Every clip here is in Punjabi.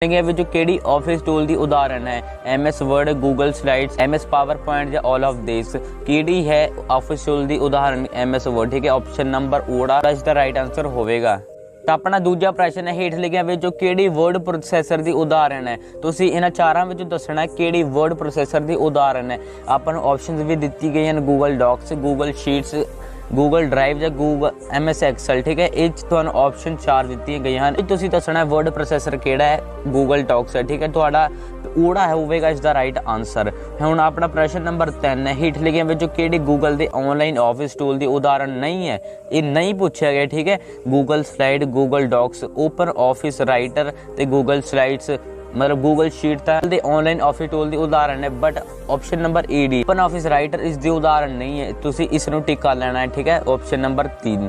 ਵਿੱਚੋਂ ਕਿਹੜੀ ਆਫਿਸ ਟੂਲ ਦੀ ਉਦਾਹਰਨ ਹੈ? MS Word, Google Slides, MS PowerPoint ਜਾਂ ਆਲ ਆਫ ਦਿਸ। ਕਿਹੜੀ ਹੈ ਆਫਿਸ ਟੂਲ ਦੀ ਉਦਾਹਰਨ? MS Word. ਠੀਕ ਹੈ, ਆਪਸ਼ਨ ਨੰਬਰ ਓੜਾ ਇਸ ਦਾ ਰਾਈਟ ਆਂਸਰ ਹੋਵੇਗਾ। ਤਾਂ ਆਪਣਾ ਦੂਜਾ ਪ੍ਰਸ਼ਨ ਹੈ, ਹੇਠ ਲਿਖਿਆਂ ਵਿੱਚੋਂ ਕਿਹੜੀ ਵਰਡ ਪ੍ਰੋਸੈਸਰ ਦੀ ਉਦਾਹਰਨ ਹੈ? ਤੁਸੀਂ ਇਹਨਾਂ ਚਾਰਾਂ ਵਿੱਚੋਂ ਦੱਸਣਾ ਕਿਹੜੀ ਵਰਡ ਪ੍ਰੋਸੈਸਰ ਦੀ ਉਦਾਹਰਨ ਹੈ। ਆਪਾਂ ਨੂੰ ਆਪਸ਼ਨਸ ਵੀ ਦਿੱਤੀ ਗਈਆਂ ਹਨ, Google Docs, Google Sheets, Google Drive ਜਾਂ ਗੂਗਲ MS ਐਕਸਲ। ਠੀਕ ਹੈ, ਇਹ 'ਚ ਤੁਹਾਨੂੰ ਆਪਸ਼ਨ 4 ਦਿੱਤੀਆਂ ਗਈਆਂ ਹਨ। ਤੁਸੀਂ ਦੱਸਣਾ ਵਰਡ ਪ੍ਰੋਸੈਸਰ ਕਿਹੜਾ ਹੈ, ਗੂਗਲ ਡਾਕਸ ਹੈ। ਠੀਕ ਹੈ, ਤੁਹਾਡਾ ਊੜਾ ਹੋਵੇਗਾ ਇਸ ਦਾ ਰਾਈਟ ਆਂਸਰ। ਹੁਣ ਆਪਣਾ ਪ੍ਰਸ਼ਨ ਨੰਬਰ 3 ਹੈ, ਹੇਠ ਲਿਖਿਆਂ ਵਿੱਚੋਂ ਕਿਹੜੀ ਗੂਗਲ ਦੇ ਆਨਲਾਈਨ ਆਫਿਸ ਟੂਲ ਦੀ ਉਦਾਹਰਨ ਨਹੀਂ ਹੈ? ਇਹ ਨਹੀਂ ਪੁੱਛਿਆ ਗਿਆ। ਠੀਕ ਹੈ, Google slide, Google Docs, open office writer ਤੇ ਗੂਗਲ ਸਲਾਈਡਸ मतलब गूगल शीट था ऑनलाइन ऑफिस टूल की उदाहरण है, but option number ED open office writer इसकी उदाहरण नहीं है। तुसी इसनूं टिक कर लेना है। ठीक है, ऑप्शन नंबर 3।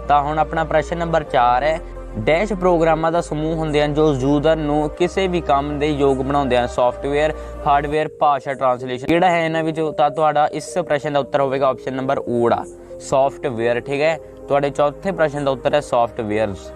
तो हुण अपना प्रश्न नंबर 4 है, डैश प्रोग्रामां दा समूह हुंदे हन जो यूजर नूं किसी भी काम दे योग बनाउंदे हन। सॉफ्टवेयर, हार्डवेयर, भाषा ट्रांसलेशन किहड़ा है इन्हां विचों? तां तुहाडा इस प्रश्न का उत्तर होवेगा ऑप्शन नंबर ऊड़ा, सॉफ्टवेयर। ठीक है, तुहाडे चौथे प्रश्न का उत्तर है सॉफ्टवेयर्स।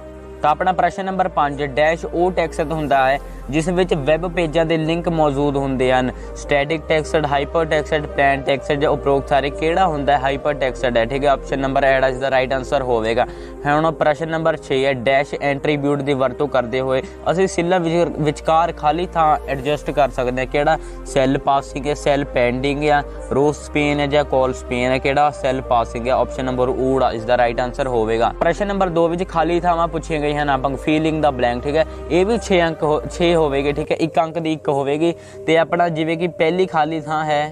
तो अपना प्रश्न नंबर 5, डैश ओ टैक्सट हुंदा है जिस विच वैब पेजां दे लिंक मौजूद हुंदे हन। Static text, hyper text, plan text या उपरोक्त सारे किहड़ा हुंदा है? हाइपर टैक्सट है। ठीक है, ऑप्शन नंबर एड़ा इसका राइट आंसर होवेगा। हुण प्रश्न नंबर 6 है, डैश एट्रीब्यूट की वरतों करते हुए असीं सिल्लां विचकार खाली थां एडजस्ट कर सकते हैं। किहड़ा? सैल पासिंग है, सैल पेंडिंग या रो स्पेन है या कॉल स्पेन है? किहड़ा? सैल पासिंग है। ऑप्शन नंबर ऊड़ा इसका राइट आंसर होवेगा। प्रश्न नंबर 2 विच खाली थावां पुछीਆਂ गई हैं ਆਪਾਂ फीलिंग द ब्लैंक। ठीक है, ये भी 6 अंक 6 होवेगी। ठीक है, 1 अंक ਦੀ 1 ਹੋਵੇਗੀ। ਤੇ ਆਪਣਾ ਜਿਵੇਂ ਕਿ ਪਹਿਲੀ ਖਾਲੀ ਥਾਂ ਹੈ,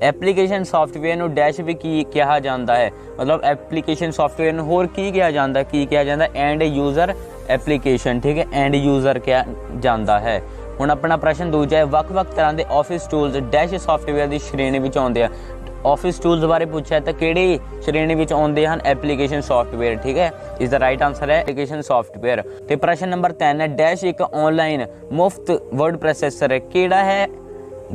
ਐਪਲੀਕੇਸ਼ਨ ਸੌਫਟਵੇਅਰ ਨੂੰ ਡੈਸ਼ ਵੀ ਕੀ ਕਿਹਾ ਜਾਂਦਾ ਹੈ? ਮਤਲਬ ਐਪਲੀਕੇਸ਼ਨ ਸੌਫਟਵੇਅਰ ਨੂੰ ਹੋਰ ਕੀ ਕਿਹਾ ਜਾਂਦਾ? ਕੀ ਕਿਹਾ ਜਾਂਦਾ? And user application. ਠੀਕ ਹੈ, ਐਂਡ ਯੂਜ਼ਰ ਕਿਹਾ ਜਾਂਦਾ ਹੈ। ਹੁਣ ਆਪਣਾ ਪ੍ਰਸ਼ਨ ਦੂਜਾ ਹੈ, ਵੱਖ-ਵੱਖ ਤਰ੍ਹਾਂ ਦੇ ਆਫਿਸ ਟੂਲਸ ਡੈਸ਼ ਸੌਫਟਵੇਅਰ ਦੀ ਸ਼੍ਰੇਣੀ ਵਿੱਚ ਆਉਂਦੇ ਆ। ऑफिस टूल्स बारे पूछा तो किहड़ी श्रेणी में आउंदे हन? Application software. ठीक है, इसका राइट आंसर है एप्लीकेशन सॉफ्टवेयर। तो प्रश्न नंबर 3 है, डैश एक ऑनलाइन मुफ्त वर्ड प्रोसेसर है, किहड़ा है?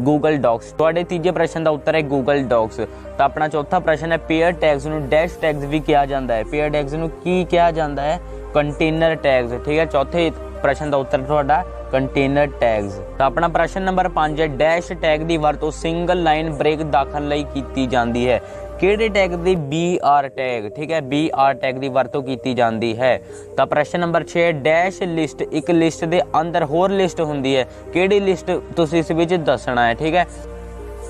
Google Docs. तुहाडे तीजे प्रश्न का उत्तर है गूगल डॉक्स। तो अपना चौथा प्रश्न है, पेयर टैग्स नूं डैश टैग्स भी कहा जाता है। पेयर टैग्स नूं की कहा जाता है? Container tags. ठीक है, चौथे प्रश्न का उत्तर तुहाडा कंटेनर टैग्स। तो अपना प्रश्न नंबर 5 है, डैश टैग की वरतों सिंगल लाइन ब्रेक दाखल लई कीती जाती है। किहड़े टैग दी? BR tag. ठीक है, BR टैग की वरतों की जाती है। तो प्रश्न नंबर 6, डैश लिस्ट एक लिस्ट के अंदर होर लिस्ट हुंदी है, किहड़ी लिस्ट तुसीं इस विच दसना है। ठीक है,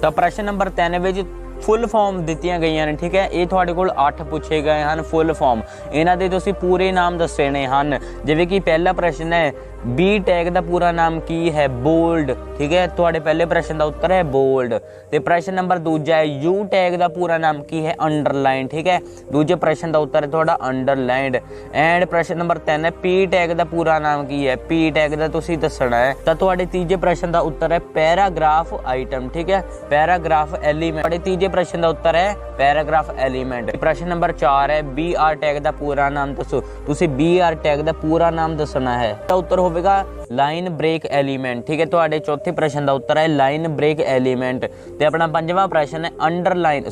तो प्रश्न नंबर 3 विच फुल फॉर्म दित्तियां गईयां ने। ठीक है, ये तुहाडे कोल 8 पूछे गए हैं फुल फॉर्म, इन्हां दे तुसीं पूरे नाम दसने हैं। जिवें कि पहला प्रश्न है, B टैग का पूरा नाम की है? बोल्ड। ठीक है, तुहाडे पहले प्रश्न का उत्तर है बोल्ड। तो प्रश्न नंबर दूजा है, U टैग का पूरा नाम की है? अंडरलाइन। ठीक है, दूजे प्रश्न का उत्तर है तुहाडा अंडरलाइंड। एंड प्रश्न नंबर 3 है, P टैग का पूरा नाम की है? P टैग का तुसीं दसना है। तो तुहाडे तीजे प्रश्न का उत्तर है पैराग्राफ आइटम। ठीक है, पैराग्राफ एलीमेंट। तुहाडे तीजे प्रश्न का उत्तर है पैराग्राफ एलीमेंट। प्रश्न नंबर 4 है, BR टैग का पूरा नाम दसो। तुसीं BR टैग का पूरा नाम दसना है। तो उत्तर होवेगा लाइन ब्रेक एलीमेंट। ठीक है, तुहाडे चौथे प्रश्न का उत्तर है लाइन ब्रेक एलीमेंट। ते अपना पंजवां प्रश्न है, अंडरलाइन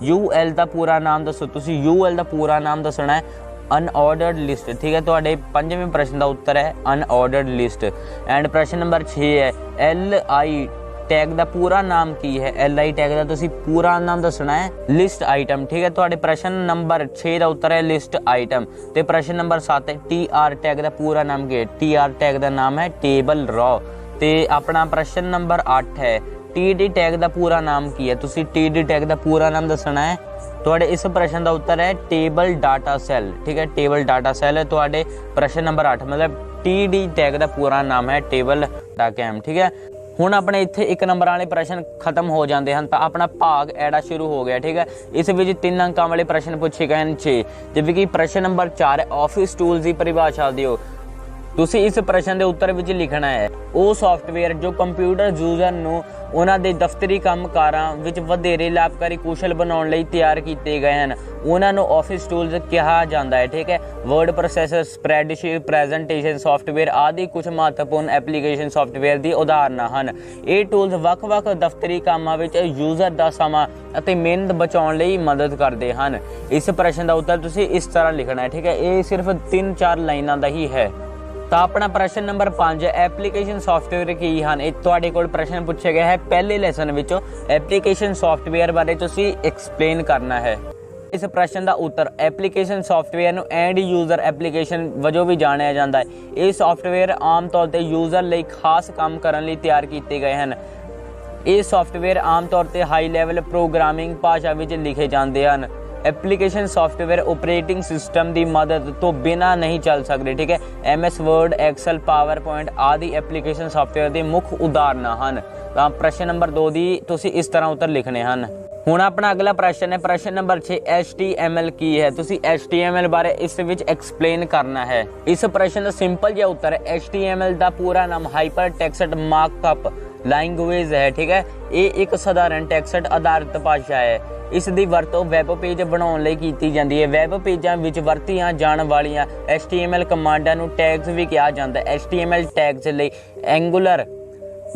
UL का पूरा नाम दसो। तुसीं UL का पूरा नाम दसना है अनऑर्डर्ड लिस्ट। ठीक है, तुहाडे पंजवें प्रश्न का उत्तर है अनऑर्डर्ड लिस्ट। एंड प्रश्न नंबर 6 है, LI टैग का पूरा नाम की है? LI टैग का तुसीं पूरा नाम दसना है लिस्ट आइटम। ठीक है, तुहाडे प्रश्न नंबर 6 का उत्तर है लिस्ट आइटम। तो प्रश्न नंबर 7 है, TR टैग का पूरा नाम की है? TR टैग का नाम है टेबल रॉ। तो अपना प्रश्न नंबर 8 है, TD टैग का पूरा नाम की है? तुसीं TD टैग का पूरा नाम दसना है। तुहाडे इस प्रश्न का उत्तर है टेबल डाटा सैल। ठीक है, टेबल डाटा सैल है तुहाडे प्रश्न नंबर 8। मतलब TD टैग का पूरा नाम है टेबल डाटा कैम। ठीक है, हुण अपने इत्थे 1 नंबर वाले प्रश्न खत्म हो जाते हैं। तो अपना भाग एड़ा शुरू हो गया। ठीक है, इस विच 3 अंकों वाले प्रश्न पूछे गए हैं 6। जिवें कि प्रश्न नंबर 4 है, ऑफिस टूल्स की परिभाषा दिओ। तुसीं इस प्रश्न के उत्तर विच लिखना है, वो सॉफ्टवेयर जो कंप्यूटर यूजर नूं उन्हां दे दफ्तरी कंमकारां विच वधेरे लाभकारी कुशल बनाउण लई तैयार कीते गए हैं, उन्हां नूं ऑफिस टूल्स कहा जाता है। ठीक है, word processor, spreadsheet, presentation software आदि कुछ महत्वपूर्ण एप्लीकेशन सॉफ्टवेयर की उदाहरण हैं। ये टूल्स ਵੱਖ-ਵੱਖ दफ्तरी कामां विच यूजर का समा ਅਤੇ ਮਿਹਨਤ बचाउण लई मदद करते हैं। इस प्रश्न का उत्तर तुसीं इस तरह लिखना है। ठीक है, ये सिर्फ 3-4 लाइनां दा ही है। ਤਾਂ ਆਪਣਾ ਪ੍ਰਸ਼ਨ ਨੰਬਰ 5 ਐਪਲੀਕੇਸ਼ਨ ਸੌਫਟਵੇਅਰ ਕੀ ਹਨ। ਇਹ ਤੁਹਾਡੇ ਕੋਲ ਪ੍ਰਸ਼ਨ ਪੁੱਛਿਆ ਗਿਆ ਹੈ ਪਹਿਲੇ ਲੈਸਨ ਵਿੱਚੋਂ। ਐਪਲੀਕੇਸ਼ਨ ਸੌਫਟਵੇਅਰ ਬਾਰੇ ਤੁਸੀਂ ਐਕਸਪਲੇਨ ਕਰਨਾ ਹੈ। ਇਸ ਪ੍ਰਸ਼ਨ ਦਾ ਉੱਤਰ ਐਪਲੀਕੇਸ਼ਨ ਸੌਫਟਵੇਅਰ ਨੂੰ ਐਂਡ ਯੂਜ਼ਰ ਐਪਲੀਕੇਸ਼ਨ ਵਜੋਂ ਵੀ ਜਾਣਿਆ ਜਾਂਦਾ ਹੈ। ਇਹ ਸੌਫਟਵੇਅਰ ਆਮ ਤੌਰ ਤੇ ਯੂਜ਼ਰ ਲਈ ਖਾਸ ਕੰਮ ਕਰਨ ਲਈ ਤਿਆਰ ਕੀਤੇ ਗਏ ਹਨ। ਇਹ ਸੌਫਟਵੇਅਰ ਆਮ ਤੌਰ ਤੇ ਹਾਈ ਲੈਵਲ ਪ੍ਰੋਗਰਾਮਿੰਗ ਭਾਸ਼ਾ ਵਿੱਚ ਲਿਖੇ ਜਾਂਦੇ ਹਨ। ਐਪਲੀਕੇਸ਼ਨ ਸੌਫਟਵੇਅਰ ਆਪਰੇਟਿੰਗ ਸਿਸਟਮ ਦੀ ਮਦਦ ਤੋਂ ਬਿਨਾਂ ਨਹੀਂ ਚੱਲ ਸਕਦੇ। ਠੀਕ ਹੈ, MS ਵਰਡ, ਐਕਸਲ, ਪਾਵਰਪੁਆਇੰਟ ਆਦਿ ਐਪਲੀਕੇਸ਼ਨ ਸੌਫਟਵੇਅਰ ਦੇ ਮੁੱਖ ਉਦਾਹਰਨਾਂ ਹਨ। ਤਾਂ ਪ੍ਰਸ਼ਨ ਨੰਬਰ 2 ਦੀ ਤੁਸੀਂ ਇਸ ਤਰ੍ਹਾਂ ਉੱਤਰ ਲਿਖਣੇ ਹਨ। ਹੁਣ ਆਪਣਾ ਅਗਲਾ ਪ੍ਰਸ਼ਨ ਹੈ ਪ੍ਰਸ਼ਨ ਨੰਬਰ 6 HTML ਕੀ ਹੈ। ਤੁਸੀਂ HTML ਬਾਰੇ ਇਸ ਵਿੱਚ ਐਕਸਪਲੇਨ ਕਰਨਾ ਹੈ। ਇਸ ਪ੍ਰਸ਼ਨ ਦਾ ਸਿੰਪਲ ਜਿਹਾ ਉੱਤਰ ਹੈ HTML ਦਾ ਪੂਰਾ ਨਾਮ ਹਾਈਪਰ ਟੈਕਸਟ ਮਾਰਕਅਪ ਲੈਂਗੁਏਜ ਹੈ। ਠੀਕ ਹੈ, ਇਹ ਇੱਕ ਸਧਾਰਨ ਟੈਕਸਟ ਆਧਾਰਿਤ ਭਾਸ਼ਾ ਹੈ। ਇਸ ਦੀ ਵਰਤੋਂ ਵੈਬ ਪੇਜ ਬਣਾਉਣ ਲਈ ਕੀਤੀ ਜਾਂਦੀ ਹੈ। ਵੈਬ ਪੇਜਾਂ ਵਿੱਚ ਵਰਤੀਆਂ ਜਾਣ ਵਾਲੀਆਂ HTML ਕਮਾਂਡਾਂ ਨੂੰ ਟੈਗਸ ਵੀ ਕਿਹਾ ਜਾਂਦਾ ਹੈ। HTML ਟੈਗਸ ਲਈ ਐਂਗੂਲਰ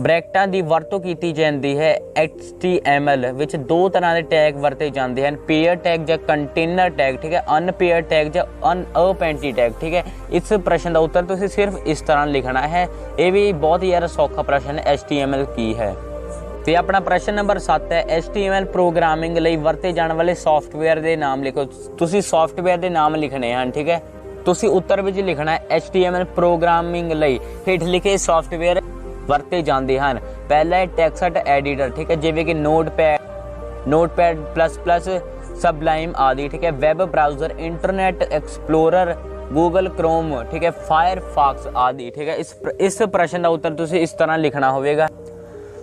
ਬ੍ਰੈਕਟਾਂ ਦੀ ਵਰਤੋਂ ਕੀਤੀ ਜਾਂਦੀ ਹੈ। HTML ਵਿੱਚ ਦੋ ਤਰ੍ਹਾਂ ਦੇ ਟੈਗ ਵਰਤੇ ਜਾਂਦੇ ਹਨ, ਪੇਅਰ ਟੈਗ ਜਾਂ ਕੰਟੇਨਰ ਟੈਗ। ਠੀਕ ਹੈ, ਅਨਪੇਅਰ ਟੈਗ ਜਾਂ ਅਨਅਪੈਂਟੀ ਟੈਗ। ਠੀਕ ਹੈ, ਇਸ ਪ੍ਰਸ਼ਨ ਦਾ ਉੱਤਰ ਤੁਸੀਂ ਸਿਰਫ ਇਸ ਤਰ੍ਹਾਂ ਲਿਖਣਾ ਹੈ। ਇਹ ਵੀ ਬਹੁਤ ਹੀ ਜ਼ਿਆਦਾ ਸੌਖਾ ਪ੍ਰਸ਼ਨ ਹੈ, HTML ਕੀ ਹੈ। ਤੇ ਆਪਣਾ ਪ੍ਰਸ਼ਨ ਨੰਬਰ 7 ਹੈ HTML ਪ੍ਰੋਗਰਾਮਿੰਗ ਲਈ ਵਰਤੇ ਜਾਣ ਵਾਲੇ ਸੌਫਟਵੇਅਰ ਦੇ ਨਾਮ ਲਿਖੋ। ਤੁਸੀਂ ਸੌਫਟਵੇਅਰ ਦੇ ਨਾਮ ਲਿਖਣੇ ਹਨ। ਠੀਕ ਹੈ, ਤੁਸੀਂ ਉੱਤਰ ਵਿੱਚ ਲਿਖਣਾ ਹੈ HTML ਪ੍ਰੋਗਰਾਮਿੰਗ ਲਈ ਹੇਠ ਲਿਖੇ ਸੌਫਟਵੇਅਰ ਵਰਤੇ ਜਾਂਦੇ ਹਨ। ਪਹਿਲਾ ਹੈ ਟੈਕਸਟ ਐਡੀਟਰ। ਠੀਕ ਹੈ, ਜਿਵੇਂ ਕਿ ਨੋਟਪੈਡ++, ਸਬਲਾਈਮ ਆਦਿ। ਠੀਕ ਹੈ, web browser, internet explorer, Google chrome. ਠੀਕ ਹੈ, ਫਾਇਰਫੌਕਸ ਆਦਿ। ਠੀਕ ਹੈ, ਇਸ ਪ੍ਰਸ਼ਨ ਦਾ ਉੱਤਰ ਤੁਸੀਂ ਇਸ ਤਰ੍ਹਾਂ ਲਿਖਣਾ ਹੋਵੇਗਾ।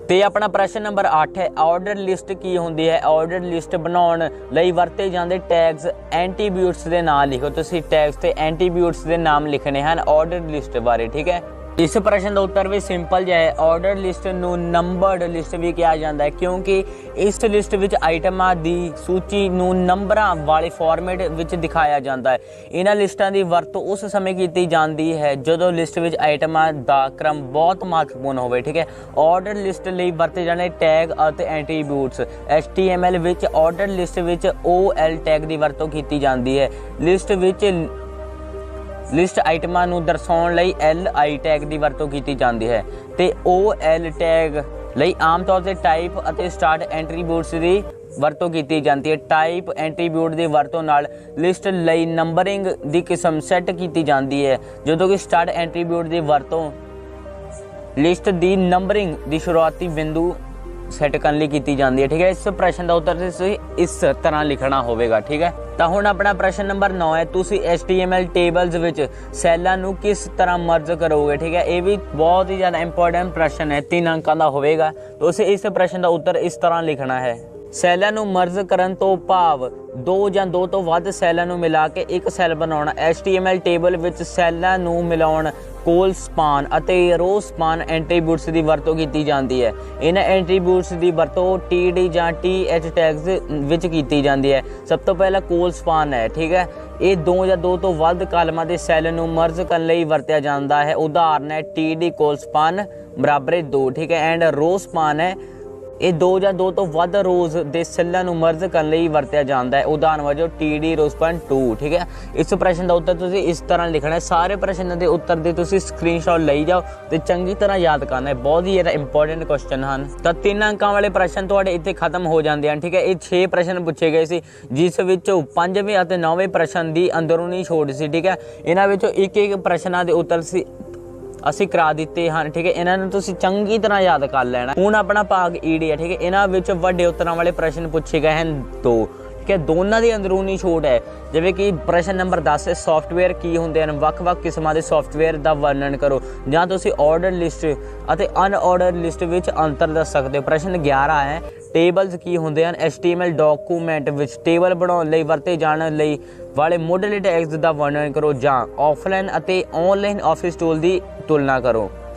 ਤੇ ਆਪਣਾ ਪ੍ਰਸ਼ਨ ਨੰਬਰ 8 ਹੈ ਆਰਡਰ ਲਿਸਟ ਕੀ ਹੁੰਦੀ ਹੈ। ਆਰਡਰ ਲਿਸਟ ਬਣਾਉਣ ਲਈ ਵਰਤੇ ਜਾਂਦੇ ਟੈਗਸ ਐਂਟਰੀਬਿਊਟਸ ਦੇ ਨਾਮ ਲਿਖੋ। ਤੁਸੀਂ ਟੈਗਸ ਤੇ ਐਂਟਰੀਬਿਊਟਸ ਦੇ ਨਾਮ ਲਿਖਣੇ ਹਨ ਆਰਡਰ ਲਿਸਟ ਬਾਰੇ। ਠੀਕ ਹੈ, ਇਸ ਪ੍ਰਸ਼ਨ ਦਾ ਉੱਤਰ ਵੀ ਸਿੰਪਲ ਜਿਹਾ ਹੈ। ਆਰਡਰ ਲਿਸਟ ਨੂੰ ਨੰਬਰਡ ਲਿਸਟ ਵੀ ਕਿਹਾ ਜਾਂਦਾ ਹੈ ਕਿਉਂਕਿ ਇਸ ਲਿਸਟ ਵਿੱਚ ਆਈਟਮਾਂ ਦੀ ਸੂਚੀ ਨੂੰ ਨੰਬਰਾਂ ਵਾਲੇ ਫਾਰਮੈਟ ਵਿੱਚ ਦਿਖਾਇਆ ਜਾਂਦਾ ਹੈ। ਇਹਨਾਂ ਲਿਸਟਾਂ ਦੀ ਵਰਤੋਂ ਉਸ ਸਮੇਂ ਕੀਤੀ ਜਾਂਦੀ ਹੈ ਜਦੋਂ ਲਿਸਟ ਵਿੱਚ ਆਈਟਮਾਂ ਦਾ ਕ੍ਰਮ ਬਹੁਤ ਮਹੱਤਵਪੂਰਨ ਹੋਵੇ। ਠੀਕ ਹੈ, ਆਰਡਰ ਲਿਸਟ ਲਈ ਵਰਤੇ ਜਾਣੇ ਟੈਗ ਅਤੇ ਐਂਟਰੀਬਿਊਟਸ। HTML ਵਿੱਚ ਆਰਡਰ ਲਿਸਟ ਵਿੱਚ OL ਟੈਗ ਦੀ ਵਰਤੋਂ ਕੀਤੀ ਜਾਂਦੀ ਹੈ। ਲਿਸਟ ਆਈਟਮਾਂ ਨੂੰ ਦਰਸਾਉਣ ਲਈ LI ਟੈਗ ਦੀ ਵਰਤੋਂ ਕੀਤੀ ਜਾਂਦੀ ਹੈ ਤੇ OL ਟੈਗ ਲਈ ਆਮ ਤੌਰ ਤੇ ਟਾਈਪ ਅਤੇ ਸਟਾਰਟ ਐਂਟਰੀਬਿਊਟਸ ਦੀ ਵਰਤੋਂ ਕੀਤੀ ਜਾਂਦੀ ਹੈ। ਟਾਈਪ ਐਂਟਰੀਬਿਊਟ ਦੀ ਵਰਤੋਂ ਨਾਲ ਲਿਸਟ ਲਈ ਨੰਬਰਿੰਗ ਦੀ ਕਿਸਮ ਸੈੱਟ ਕੀਤੀ ਜਾਂਦੀ ਹੈ, ਜਦੋਂ ਕਿ ਸਟਾਰਟ ਐਂਟਰੀਬਿਊਟ ਦੀ ਵਰਤੋਂ ਲਿਸਟ ਦੀ ਨੰਬਰਿੰਗ ਦੀ ਸ਼ੁਰੂਆਤੀ ਬਿੰਦੂ ਸੈੱਟ ਕਰਨ ਲਈ ਕੀਤੀ ਜਾਂਦੀ ਹੈ। ਠੀਕ ਹੈ, ਇਸ ਪ੍ਰਸ਼ਨ ਦਾ ਉੱਤਰ ਤੁਸੀਂ ਇਸ ਤਰ੍ਹਾਂ ਲਿਖਣਾ ਹੋਵੇਗਾ। ਠੀਕ ਹੈ, ਤਾਂ ਹੁਣ ਆਪਣਾ ਪ੍ਰਸ਼ਨ ਨੰਬਰ 9 ਹੈ ਤੁਸੀਂ HTML ਟੇਬਲਸ ਵਿੱਚ ਸੈੱਲਾਂ ਨੂੰ ਕਿਸ ਤਰ੍ਹਾਂ ਮਰਜ ਕਰੋਗੇ। ਠੀਕ ਹੈ, ਇਹ ਵੀ ਬਹੁਤ ਹੀ ਜ਼ਿਆਦਾ ਇੰਪੋਰਟੈਂਟ ਪ੍ਰਸ਼ਨ ਹੈ, 3 ਅੰਕਾਂ ਦਾ ਹੋਵੇਗਾ। ਤੁਸੀਂ ਇਸ ਪ੍ਰਸ਼ਨ ਦਾ ਉੱਤਰ ਇਸ ਤਰ੍ਹਾਂ ਲਿਖਣਾ ਹੈ। ਸੈੱਲਾਂ ਨੂੰ ਮਰਜ ਕਰਨ ਤੋਂ ਭਾਵ 2 ਜਾਂ 2 ਤੋਂ ਵੱਧ ਸੈੱਲਾਂ ਨੂੰ ਮਿਲਾ ਕੇ ਇੱਕ ਸੈੱਲ ਬਣਾਉਣਾ। HTML ਟੇਬਲ ਵਿੱਚ ਸੈੱਲਾਂ ਨੂੰ ਮਿਲਾਉਣ ਕੋਲ ਸਪਾਨ ਅਤੇ ਰੋ ਸਪਾਨ ਐਂਟਰੀਬਿਊਟਸ ਦੀ ਵਰਤੋਂ ਕੀਤੀ ਜਾਂਦੀ ਹੈ। ਇਹਨਾਂ ਐਂਟਰੀਬਿਊਟਸ ਦੀ ਵਰਤੋਂ TD ਜਾਂ TH ਟੈਗਸ ਵਿੱਚ ਕੀਤੀ ਜਾਂਦੀ ਹੈ। ਸਭ ਤੋਂ ਪਹਿਲਾਂ ਕੋਲ ਸਪਾਨ ਹੈ। ਠੀਕ ਹੈ, ਇਹ 2 ਜਾਂ 2 ਤੋਂ ਵੱਧ ਕਾਲਮਾਂ ਦੇ ਸੈੱਲ ਨੂੰ ਮਰਜ ਕਰਨ ਲਈ ਵਰਤਿਆ ਜਾਂਦਾ ਹੈ। ਉਦਾਹਰਨ ਹੈ TD ਕੋਲ ਸਪਾਨ ਬਰਾਬਰ 2। ਠੀਕ ਹੈ, ਐਂਡ ਰੋ ਸਪਾਨ ਹੈ, ਇਹ 2 ਜਾਂ 2 ਤੋਂ ਵੱਧ ਰੋਜ਼ ਦੇ ਸੈੱਲਾਂ ਨੂੰ ਮਰਜ ਕਰਨ ਲਈ ਵਰਤਿਆ ਜਾਂਦਾ ਹੈ। ਉਦਾਹਰਨ ਵਜੋਂ TD ਰੋ ਸਪਾਨ 2। ਠੀਕ ਹੈ, ਇਸ ਪ੍ਰਸ਼ਨ ਦਾ ਉੱਤਰ ਤੁਸੀਂ ਇਸ ਤਰ੍ਹਾਂ ਲਿਖਣਾ ਹੈ। ਸਾਰੇ ਪ੍ਰਸ਼ਨਾਂ ਦੇ ਉੱਤਰ ਦੇ ਤੁਸੀਂ ਸਕਰੀਨਸ਼ਾਟ ਲਈ ਜਾਓ ਤੇ ਚੰਗੀ ਤਰ੍ਹਾਂ ਯਾਦ ਕਰਨਾ ਹੈ, ਬਹੁਤ ਹੀ ਜ਼ਿਆਦਾ ਇੰਪੋਰਟੈਂਟ ਕੁਐਸਚਨ ਹਨ। ਤਾਂ 3 ਅੰਕਾਂ ਵਾਲੇ ਪ੍ਰਸ਼ਨ ਤੁਹਾਡੇ ਇੱਥੇ ਖਤਮ ਹੋ ਜਾਂਦੇ ਹਨ। ਠੀਕ ਹੈ, ਇਹ 6 ਪ੍ਰਸ਼ਨ ਪੁੱਛੇ ਗਏ ਸੀ, ਜਿਸ ਵਿੱਚੋਂ 5ਵੇਂ ਅਤੇ 9ਵੇਂ ਪ੍ਰਸ਼ਨ ਦੀ ਅੰਦਰੂਨੀ ਛੋਟ ਸੀ। ਠੀਕ ਹੈ, ਇਹਨਾਂ ਵਿੱਚੋਂ ਇੱਕ ਪ੍ਰਸ਼ਨਾਂ ਦੇ ਉੱਤਰ ਸੀ ਅਸੀਂ ਕਰਾ ਦਿੱਤੇ ਹਨ। ਠੀਕ ਹੈ, ਇਹਨਾਂ ਨੂੰ ਤੁਸੀਂ ਚੰਗੀ ਤਰ੍ਹਾਂ ਯਾਦ ਕਰ ਲੈਣਾ। ਹੁਣ ਆਪਣਾ ਭਾਗ ED ਹੈ। ਠੀਕ ਹੈ, ਇਹਨਾਂ ਵਿੱਚ ਵੱਡੇ ਉੱਤਰਾਂ ਵਾਲੇ ਪ੍ਰਸ਼ਨ ਪੁੱਛੇ ਗਏ ਹਨ 2। ਠੀਕ ਹੈ, ਦੋਨਾਂ ਦੀ ਅੰਦਰੂਨੀ ਛੋਟ ਹੈ। ਜਿਵੇਂ ਕਿ ਪ੍ਰਸ਼ਨ ਨੰਬਰ 10 ਹੈ ਸੌਫਟਵੇਅਰ ਕੀ ਹੁੰਦੇ ਹਨ। ਵੱਖ-ਵੱਖ ਕਿਸਮਾਂ ਦੇ ਸੌਫਟਵੇਅਰ ਦਾ ਵਰਣਨ ਕਰੋ, ਜਾਂ ਤੁਸੀਂ ਆਰਡਰ ਲਿਸਟ ਅਤੇ ਅਨਆਰਡਰ ਲਿਸਟ ਵਿੱਚ ਅੰਤਰ ਦੱਸ ਸਕਦੇ ਹੋ। ਪ੍ਰਸ਼ਨ 11 ਹੈ ਟੇਬਲਸ ਕੀ ਹੁੰਦੇ ਹਨ। HTML ਡਾਕੂਮੈਂਟ ਵਿੱਚ ਟੇਬਲ ਬਣਾਉਣ ਲਈ ਵਰਤੇ ਜਾਣ ਲਈ ਵਾਲੇ ਮੁੱਢਲੇ ਟੈਗਸ ਦਾ ਵਰਣਨ ਕਰੋ, ਜਾਂ ਆਫਲਾਈਨ ਅਤੇ ਆਨਲਾਈਨ ਆਫਿਸ ਟੂਲ ਦੀ ਤੁਲਨਾ ਕਰੋ।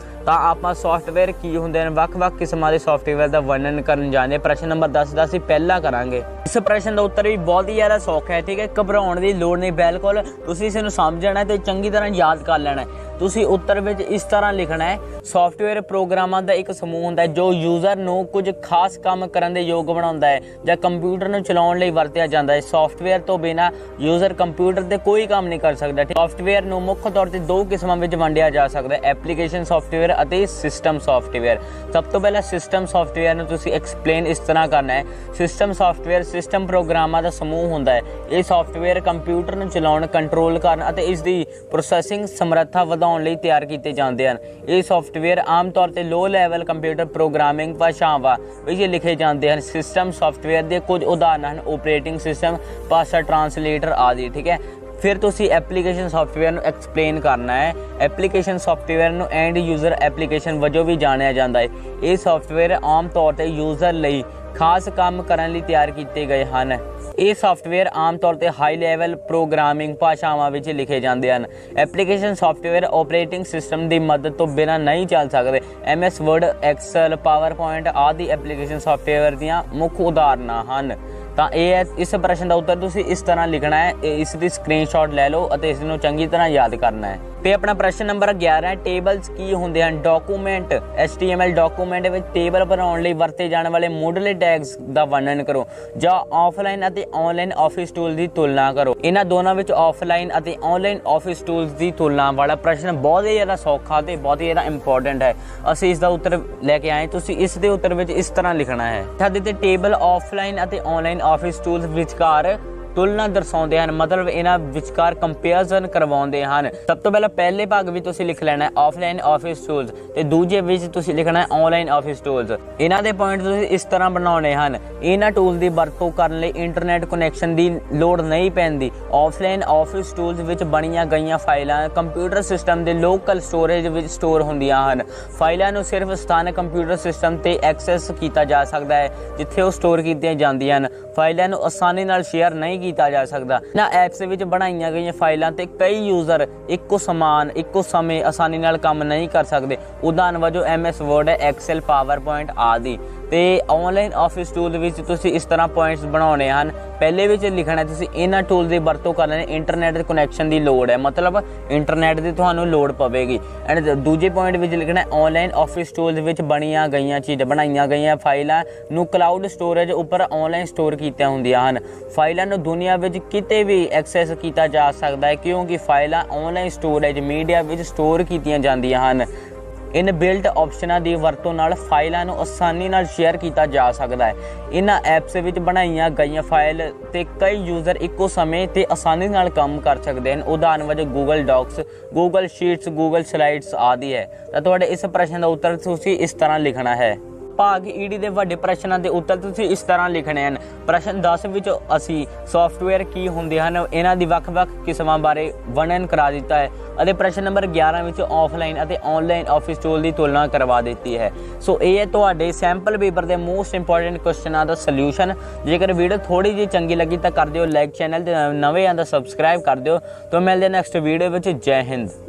ਤਾਂ ਆਪਾਂ ਸੌਫਟਵੇਅਰ ਕੀ ਹੁੰਦੇ ਹਨ, ਵੱਖ-ਵੱਖ ਕਿਸਮਾਂ ਦੇ ਸੌਫਟਵੇਅਰ ਦਾ ਵਰਣਨ ਕਰਨ ਜਾਂਦੇ। ਪ੍ਰਸ਼ਨ ਨੰਬਰ 10 ਦਾ ਅਸੀਂ ਪਹਿਲਾਂ ਕਰਾਂਗੇ। ਇਸ ਪ੍ਰਸ਼ਨ ਦਾ ਉੱਤਰ ਵੀ ਬਹੁਤ ਹੀ ਜ਼ਿਆਦਾ ਸੌਖਾ ਹੈ। ਠੀਕ ਹੈ, ਘਬਰਾਉਣ ਦੀ ਲੋੜ ਨਹੀਂ, ਬਿਲਕੁਲ ਤੁਸੀਂ ਇਸ ਨੂੰ ਸਮਝਣਾ ਤੇ ਚੰਗੀ ਤਰ੍ਹਾਂ ਯਾਦ ਕਰ ਲੈਣਾ ਹੈ। ਤੁਸੀਂ ਉੱਤਰ ਵਿੱਚ ਇਸ ਤਰ੍ਹਾਂ ਲਿਖਣਾ ਹੈ, ਸੌਫਟਵੇਅਰ ਪ੍ਰੋਗਰਾਮਾਂ ਦਾ ਇੱਕ ਸਮੂਹ ਹੁੰਦਾ ਹੈ ਜੋ ਯੂਜ਼ਰ ਨੂੰ ਕੁਝ ਖਾਸ ਕੰਮ ਕਰਨ ਦੇ ਯੋਗ ਬਣਾਉਂਦਾ ਹੈ ਜਾਂ ਕੰਪਿਊਟਰ ਨੂੰ ਚਲਾਉਣ ਲਈ ਵਰਤਿਆ ਜਾਂਦਾ ਹੈ। ਸੌਫਟਵੇਅਰ ਤੋਂ ਬਿਨਾਂ ਯੂਜ਼ਰ ਕੰਪਿਊਟਰ ਤੇ ਕੋਈ ਕੰਮ ਨਹੀਂ ਕਰ ਸਕਦਾ। ਸੌਫਟਵੇਅਰ ਨੂੰ ਮੁੱਖ ਤੌਰ ਤੇ ਦੋ ਕਿਸਮਾਂ ਵਿੱਚ ਵੰਡਿਆ ਜਾ ਸਕਦਾ ਹੈ, ਐਪਲੀਕੇਸ਼ਨ ਸੌਫਟਵੇਅਰ ਅਤੇ ਸਿਸਟਮ ਸੌਫਟਵੇਅਰ। ਸਭ ਤੋਂ ਪਹਿਲਾਂ ਸਿਸਟਮ ਸੌਫਟਵੇਅਰ ਨੂੰ ਤੁਸੀਂ ਐਕਸਪਲੇਨ ਇਸ ਤਰ੍ਹਾਂ ਕਰਨਾ ਹੈ, ਸਿਸਟਮ ਸੌਫਟਵੇਅਰ ਸਿਸਟਮ ਪ੍ਰੋਗਰਾਮਾਂ ਦਾ ਸਮੂਹ ਹੁੰਦਾ ਹੈ। ਇਹ ਸੌਫਟਵੇਅਰ ਕੰਪਿਊਟਰ ਨੂੰ ਚਲਾਉਣ, ਕੰਟਰੋਲ ਕਰਨ ਅਤੇ ਇਸ ਦੀ ਪ੍ਰੋਸੈਸਿੰਗ ਸਮਰੱਥਾ ਵਧਾਉਣ ਲਈ ਤਿਆਰ ਕੀਤੇ ਜਾਂਦੇ ਹਨ। ਇਹ ਸੌਫਟਵੇਅਰ ਆਮ ਤੌਰ ਤੇ ਲੋ ਲੈਵਲ ਕੰਪਿਊਟਰ ਪ੍ਰੋਗਰਾਮਿੰਗ ਭਾਸ਼ਾਵਾਂ ਵਿੱਚ ਲਿਖੇ ਜਾਂਦੇ ਹਨ। ਸਿਸਟਮ ਸੌਫਟਵੇਅਰ ਦੇ ਕੁਝ ਉਦਾਹਰਨ ਹਨ, ਆਪਰੇਟਿੰਗ ਸਿਸਟਮ, ਭਾਸ਼ਾ ਟਰਾਂਸਲੇਟਰ ਆਦਿ। ਠੀਕ ਹੈ, ਫਿਰ ਤੁਸੀਂ ਐਪਲੀਕੇਸ਼ਨ ਸੌਫਟਵੇਅਰ ਨੂੰ ਐਕਸਪਲੇਨ ਕਰਨਾ ਹੈ। ਐਪਲੀਕੇਸ਼ਨ ਸੌਫਟਵੇਅਰ ਨੂੰ ਐਂਡ ਯੂਜ਼ਰ ਐਪਲੀਕੇਸ਼ਨ ਵਜੋਂ ਵੀ ਜਾਣਿਆ ਜਾਂਦਾ ਹੈ। ਇਹ ਸੌਫਟਵੇਅਰ ਆਮ ਤੌਰ ਤੇ ਯੂਜ਼ਰ ਲਈ ਖਾਸ ਕੰਮ ਕਰਨ ਲਈ ਤਿਆਰ ਕੀਤੇ ਗਏ ਹਨ। ਇਹ ਸੌਫਟਵੇਅਰ ਆਮ ਤੌਰ ਤੇ ਹਾਈ ਲੈਵਲ ਪ੍ਰੋਗਰਾਮਿੰਗ ਭਾਸ਼ਾਵਾਂ ਵਿੱਚ ਲਿਖੇ ਜਾਂਦੇ ਹਨ। ਐਪਲੀਕੇਸ਼ਨ ਸੌਫਟਵੇਅਰ ਆਪਰੇਟਿੰਗ ਸਿਸਟਮ ਦੀ ਮਦਦ ਤੋਂ ਬਿਨਾਂ ਨਹੀਂ ਚੱਲ ਸਕਦੇ। MS ਵਰਡ, ਐਕਸਲ, ਪਾਵਰਪੁਆਇੰਟ ਆਦਿ ਐਪਲੀਕੇਸ਼ਨ ਸੌਫਟਵੇਅਰ ਦੀਆਂ ਮੁੱਖ ਉਦਾਹਰਨਾਂ ਹਨ। ਤਾਂ ਇਹ ਹੈ, ਇਸ ਪ੍ਰਸ਼ਨ ਦਾ ਉੱਤਰ ਤੁਸੀਂ ਇਸ ਤਰ੍ਹਾਂ ਲਿਖਣਾ ਹੈ। ਇਸ ਦੀ ਸਕਰੀਨਸ਼ਾਟ ਲੈ ਲਓ ਅਤੇ ਇਸ ਨੂੰ ਚੰਗੀ ਤਰ੍ਹਾਂ ਯਾਦ ਕਰਨਾ ਹੈ। ਤੇ ਆਪਣਾ ਪ੍ਰਸ਼ਨ ਨੰਬਰ 11 ਹੈ, ਟੇਬਲਸ ਕੀ ਹੁੰਦੇ ਹਨ? ਡਾਕੂਮੈਂਟ। HTML ਡਾਕੂਮੈਂਟ ਵਿੱਚ ਟੇਬਲ ਬਣਾਉਣ ਲਈ ਵਰਤੇ ਜਾਣ ਵਾਲੇ ਮੁੱਢਲੇ ਟੈਗਸ ਦਾ ਵਰਣਨ ਕਰੋ ਜਾਂ ਆਫਲਾਈਨ ਅਤੇ ਆਨਲਾਈਨ ਆਫਿਸ ਟੂਲ ਦੀ ਤੁਲਨਾ ਕਰੋ। ਇਹਨਾਂ ਦੋਨਾਂ ਵਿੱਚ ਆਫਲਾਈਨ ਅਤੇ ਆਨਲਾਈਨ ਆਫਿਸ ਟੂਲਸ ਦੀ ਤੁਲਨਾ ਵਾਲਾ ਪ੍ਰਸ਼ਨ ਬਹੁਤ ਹੀ ਜ਼ਿਆਦਾ ਸੌਖਾ ਤੇ ਬਹੁਤ ਹੀ ਜ਼ਿਆਦਾ ਇੰਪੋਰਟੈਂਟ ਹੈ। ਅਸੀਂ ਇਸ ਦਾ ਉੱਤਰ ਲੈ ਕੇ ਆਏ, ਤੁਸੀਂ ਇਸ ਦੇ ਉੱਤਰ ਵਿੱਚ ਇਸ ਤਰ੍ਹਾਂ ਲਿਖਣਾ ਹੈ। ਸਾਡੇ ਤੇ ਟੇਬਲ ਆਫਲਾਈਨ ਅਤੇ ਆਨਲਾਈਨ ਆਫਿਸ ਟੂਲਸ ਵਿਚਕਾਰ ਤੁਲਨਾ ਦਰਸਾਉਂਦੇ ਹਨ, ਮਤਲਬ ਇਹਨਾਂ ਵਿਚਕਾਰ ਕੰਪੈਰੀਜ਼ਨ ਕਰਵਾਉਂਦੇ ਹਨ। ਸਭ ਤੋਂ ਪਹਿਲਾਂ ਪਹਿਲੇ ਭਾਗ ਵਿੱਚ ਤੁਸੀਂ ਲਿਖ ਲੈਣਾ ਹੈ ਆਫਲਾਈਨ ਆਫਿਸ ਟੂਲਸ ਤੇ ਦੂਜੇ ਵਿੱਚ ਤੁਸੀਂ ਲਿਖਣਾ ਹੈ ਆਨਲਾਈਨ ਆਫਿਸ ਟੂਲਸ। ਇਹਨਾਂ ਦੇ ਪੁਆਇੰਟ ਤੁਸੀਂ ਇਸ ਤਰ੍ਹਾਂ ਬਣਾਉਣੇ ਹਨ, ਇਹਨਾਂ ਟੂਲ ਦੀ ਵਰਤੋਂ ਕਰਨ ਲਈ ਇੰਟਰਨੈਟ ਕਨੈਕਸ਼ਨ ਦੀ ਲੋੜ ਨਹੀਂ ਪੈਂਦੀ। ਆਫਲਾਈਨ ਆਫਿਸ ਟੂਲਸ ਵਿੱਚ ਬਣੀਆਂ ਗਈਆਂ ਫਾਈਲਾਂ ਕੰਪਿਊਟਰ ਸਿਸਟਮ ਦੇ ਲੋਕਲ ਸਟੋਰੇਜ ਵਿੱਚ ਸਟੋਰ ਹੁੰਦੀਆਂ ਹਨ। ਫਾਈਲਾਂ ਨੂੰ ਸਿਰਫ ਸਥਾਨਕ ਕੰਪਿਊਟਰ ਸਿਸਟਮ ਤੇ ਐਕਸੈਸ ਕੀਤਾ ਜਾ ਸਕਦਾ ਹੈ ਜਿੱਥੇ ਉਹ ਸਟੋਰ ਕੀਤੀਆਂ ਜਾਂਦੀਆਂ ਹਨ। ਫਾਈਲਾਂ ਨੂੰ ਆਸਾਨੀ ਨਾਲ ਸ਼ੇਅਰ ਨਹੀਂ ਕੀਤਾ ਜਾ ਸਕਦਾ। ਇਹਨਾਂ ਐਪਸ ਵਿੱਚ ਬਣਾਈਆਂ ਗਈਆਂ ਫਾਈਲਾਂ ਤੇ ਕਈ ਯੂਜ਼ਰ ਇੱਕੋ ਸਮੇਂ ਆਸਾਨੀ ਨਾਲ ਕੰਮ ਨਹੀਂ ਕਰ ਸਕਦੇ। ਉਦਾਹਰਨ ਵਜੋਂ MS ਵਰਡ, ਐਕਸਲ, ਪਾਵਰਪੁਆਇੰਟ ਆਦਿ। ਤੇ ਆਨਲਾਈਨ ਆਫਿਸ ਟੂਲ ਵਿੱਚ ਤੁਸੀਂ ਇਸ ਤਰ੍ਹਾਂ ਪੁਆਇੰਟਸ ਬਣਾਉਣੇ ਹਨ। ਪਹਿਲੇ ਵਿੱਚ ਲਿਖਣਾ ਤੁਸੀਂ ਇਹਨਾਂ ਟੂਲ ਦੀ ਵਰਤੋਂ ਕਰਨ ਲਈ ਇੰਟਰਨੈਟ ਕਨੈਕਸ਼ਨ ਦੀ ਲੋੜ ਹੈ, ਮਤਲਬ ਇੰਟਰਨੈਟ ਦੀ ਤੁਹਾਨੂੰ ਲੋੜ ਪਵੇਗੀ। ਐਂਡ ਦੂਜੇ ਪੁਆਇੰਟ ਵਿੱਚ ਲਿਖਣਾ ਆਨਲਾਈਨ ਆਫਿਸ ਟੂਲ ਵਿੱਚ ਬਣਾਈਆਂ ਗਈਆਂ ਫਾਈਲਾਂ ਨੂੰ ਕਲਾਊਡ ਸਟੋਰੇਜ ਉੱਪਰ ਆਨਲਾਈਨ ਸਟੋਰ ਕੀਤੀਆਂ ਹੁੰਦੀਆਂ ਹਨ। ਫਾਈਲਾਂ ਨੂੰ ਦੁਨੀਆ ਵਿੱਚ ਕਿਤੇ ਵੀ ਐਕਸੈਸ ਕੀਤਾ ਜਾ ਸਕਦਾ ਹੈ ਕਿਉਂਕਿ ਫਾਈਲਾਂ ਆਨਲਾਈਨ ਸਟੋਰੇਜ ਮੀਡੀਆ ਵਿੱਚ ਸਟੋਰ ਕੀਤੀਆਂ ਜਾਂਦੀਆਂ ਹਨ। ਇਨਬਿਲਟ ਆਪਸ਼ਨਾਂ ਦੀ ਵਰਤੋਂ ਨਾਲ ਫਾਈਲਾਂ ਨੂੰ ਆਸਾਨੀ ਨਾਲ ਸ਼ੇਅਰ ਕੀਤਾ ਜਾ ਸਕਦਾ ਹੈ। ਇਹਨਾਂ ਐਪਸ ਵਿੱਚ ਬਣਾਈਆਂ ਗਈਆਂ ਫਾਈਲ ਤੇ ਕਈ ਯੂਜ਼ਰ ਇੱਕੋ ਸਮੇਂ ਤੇ ਆਸਾਨੀ ਨਾਲ ਕੰਮ ਕਰ ਸਕਦੇ ਹਨ। ਉਦਾਹਰਨ ਵਜੋਂ Google Docs, Google Sheets, Google Slides ਆਦਿ ਹੈ। ਤਾਂ ਤੁਹਾਡੇ ਇਸ ਪ੍ਰਸ਼ਨ ਦਾ ਉੱਤਰ ਤੁਸੀਂ ਇਸ ਤਰ੍ਹਾਂ ਲਿਖਣਾ ਹੈ। ਭਾਗ ED ਦੇ ਵੱਡੇ ਪ੍ਰਸ਼ਨਾਂ ਦੇ ਉੱਤਰ ਤੁਸੀਂ ਇਸ ਤਰ੍ਹਾਂ ਲਿਖਣੇ ਹਨ। ਪ੍ਰਸ਼ਨ 10 ਵਿੱਚ ਅਸੀਂ ਸੌਫਟਵੇਅਰ ਕੀ ਹੁੰਦੇ ਹਨ, ਇਹਨਾਂ ਦੀ ਵੱਖ-ਵੱਖ ਕਿਸਮਾਂ ਬਾਰੇ ਵਰਣਨ ਕਰਾ ਦਿੱਤਾ ਹੈ ਅਤੇ ਪ੍ਰਸ਼ਨ ਨੰਬਰ 11 ਵਿੱਚ ਆਫਲਾਈਨ ਅਤੇ ਆਨਲਾਈਨ ਆਫਿਸ ਟੂਲ ਦੀ ਤੁਲਨਾ ਕਰਵਾ ਦਿੱਤੀ ਹੈ। ਸੋ ਇਹ ਹੈ ਤੁਹਾਡੇ ਸੈਂਪਲ ਪੇਪਰ ਦੇ ਮੋਸਟ ਇੰਪੋਰਟੈਂਟ ਕੁਐਸਚਨਾਂ ਦਾ ਸੋਲੂਸ਼ਨ। ਜੇਕਰ ਵੀਡੀਓ ਥੋੜੀ ਜਿਹੀ ਚੰਗੀ ਲੱਗੀ ਤਾਂ ਕਰ ਦਿਓ ਲਾਈਕ, ਚੈਨਲ ਤੇ ਨਵੇਂ ਆਂਦਾ ਸਬਸਕ੍ਰਾਈਬ ਕਰ ਦਿਓ। ਤਾਂ ਮਿਲਦੇ ਨੈਕਸਟ ਵੀਡੀਓ ਵਿੱਚ। ਜੈ ਹਿੰਦ।